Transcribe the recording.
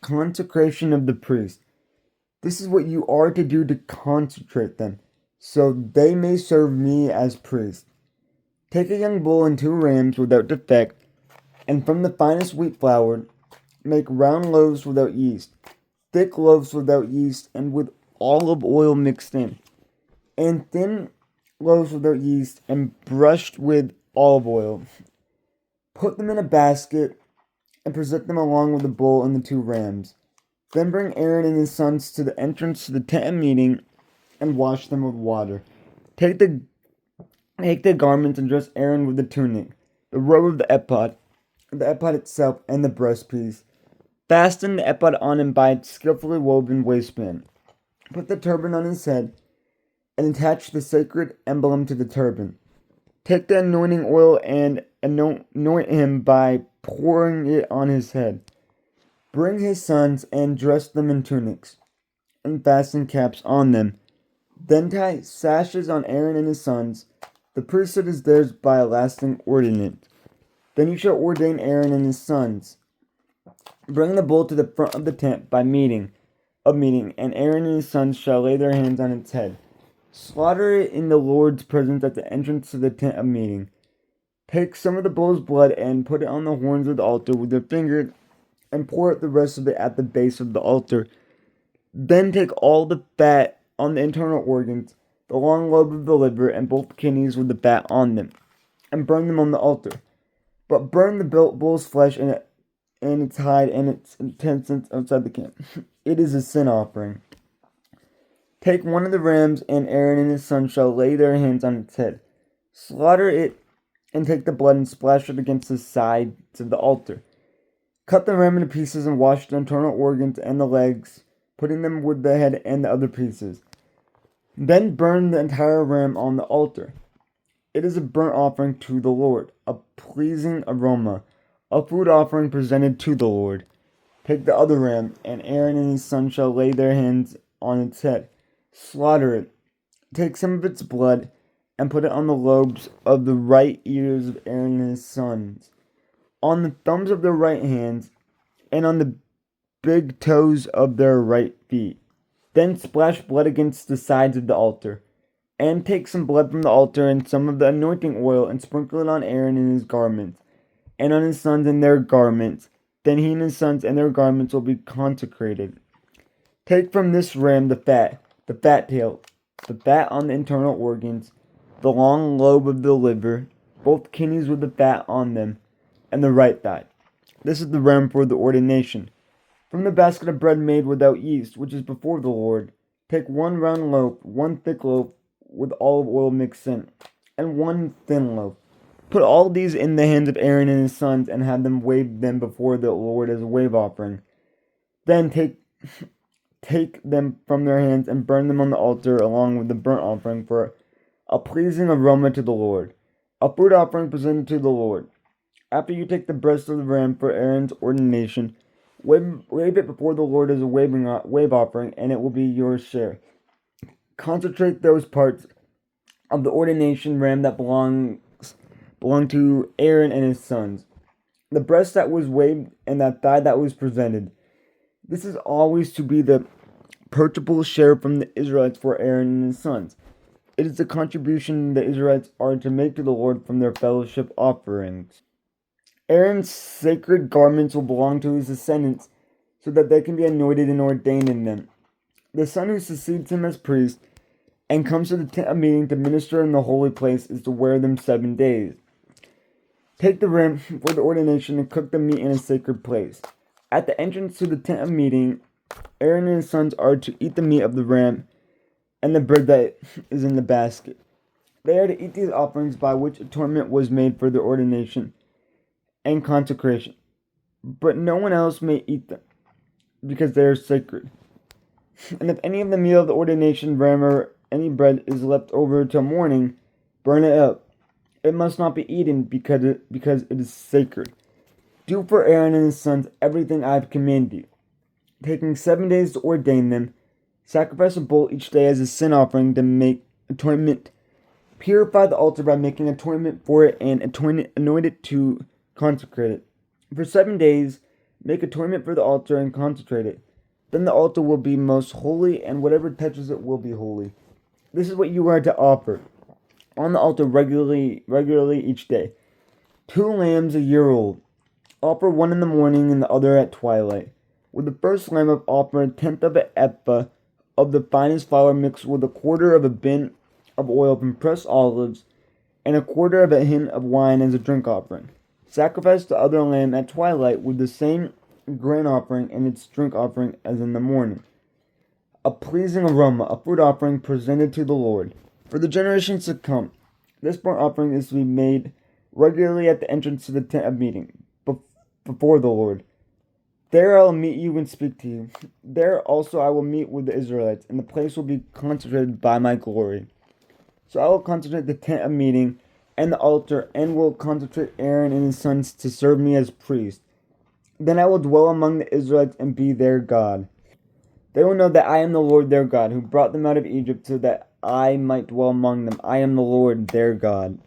Consecration of the priest. This is what you are to do to consecrate them, so they may serve me as priests. Take a young bull and 2 rams without defect, and from the finest wheat flour, make round loaves without yeast, thick loaves without yeast, and with olive oil mixed in, and thin loaves without yeast, and brushed with olive oil. Put them in a basket, and present them along with the bull and the 2 rams. Then bring Aaron and his sons to the entrance to the tent of meeting, and wash them with water. Take the garments and dress Aaron with the tunic, the robe of the ephod itself, and the breastpiece. Fasten the ephod on him by its skillfully woven waistband. Put the turban on his head, and attach the sacred emblem to the turban. Take the anointing oil and anoint him by pouring it on his head. Bring his sons and dress them in tunics, and fasten caps on them. Then tie sashes on Aaron and his sons. The priesthood is theirs by a lasting ordinance. Then you shall ordain Aaron and his sons. Bring the bull to the front of the tent by meeting, and Aaron and his sons shall lay their hands on its head. Slaughter it in the Lord's presence at the entrance to the tent of meeting. Take some of the bull's blood and put it on the horns of the altar with your finger, and pour out the rest of it at the base of the altar. Then take all the fat on the internal organs, the long lobe of the liver, and both kidneys with the fat on them, and burn them on the altar. But burn the bull's flesh and its hide and its intestines outside the camp. It is a sin offering. Take one of the rams, and Aaron and his sons shall lay their hands on its head. Slaughter it, and take the blood and splash it against the sides of the altar. Cut the ram into pieces and wash the internal organs and the legs, putting them with the head and the other pieces. Then burn the entire ram on the altar. It is a burnt offering to the Lord, a pleasing aroma, a food offering presented to the Lord. Take the other ram, and Aaron and his sons shall lay their hands on its head. Slaughter it. Take some of its blood, and put it on the lobes of the right ears of Aaron and his sons, on the thumbs of their right hands, and on the big toes of their right feet. Then splash blood against the sides of the altar. And take some blood from the altar and some of the anointing oil, and sprinkle it on Aaron and his garments, and on his sons and their garments. Then he and his sons and their garments will be consecrated. Take from this ram the fat tail, the fat on the internal organs, the long lobe of the liver, both kidneys with the fat on them, and the right thigh. This is the ram for the ordination. From the basket of bread made without yeast, which is before the Lord, take 1 round loaf, 1 thick loaf with olive oil mixed in, and 1 thin loaf. Put all these in the hands of Aaron and his sons, and have them wave them before the Lord as a wave offering. Then take them from their hands and burn them on the altar along with the burnt offering for a pleasing aroma to the Lord, a food offering presented to the Lord. After you take the breast of the ram for Aaron's ordination, wave it before the Lord as a wave offering, and it will be your share. Consecrate those parts of the ordination ram that belong to Aaron and his sons, the breast that was waved and that thigh that was presented. This is always to be the purchasable share from the Israelites for Aaron and his sons. It is the contribution the Israelites are to make to the Lord from their fellowship offerings. Aaron's sacred garments will belong to his descendants, so that they can be anointed and ordained in them. The son who succeeds him as priest and comes to the tent of meeting to minister in the holy place is to wear them 7 days. Take the ram for the ordination and cook the meat in a sacred place. At the entrance to the tent of meeting, Aaron and his sons are to eat the meat of the ram and the bread that is in the basket. They are to eat these offerings by which atonement was made for their ordination and consecration. But no one else may eat them, because they are sacred. And if any of the meal of the ordination ram or any bread is left over till morning, burn it up. It must not be eaten because it is sacred. Do for Aaron and his sons everything I have commanded you, taking 7 days to ordain them. Sacrifice a bull each day as a sin offering to make atonement. Purify the altar by making atonement for it, and anoint it to consecrate it. For 7 days Make atonement for the altar and consecrate it. Then the altar will be most holy, and whatever touches it will be holy. This is what you are to offer on the altar regularly each day. 2 lambs a year old. Offer one in the morning and the other at twilight. With the first lamb offer 1/10 of an ephah of the finest flour mixed with 1/4 of a bin of oil from pressed olives, and 1/4 of a hin of wine as a drink offering. Sacrifice the other lamb at twilight with the same grain offering and its drink offering as in the morning. A pleasing aroma, a food offering presented to the Lord. For the generations to come, this burnt offering is to be made regularly at the entrance to the tent of meeting, before the Lord. There I will meet you and speak to you. There also I will meet with the Israelites, and the place will be consecrated by my glory. So I will consecrate the tent of meeting and the altar, and will consecrate Aaron and his sons to serve me as priests. Then I will dwell among the Israelites and be their God. They will know that I am the Lord their God, who brought them out of Egypt so that I might dwell among them. I am the Lord their God.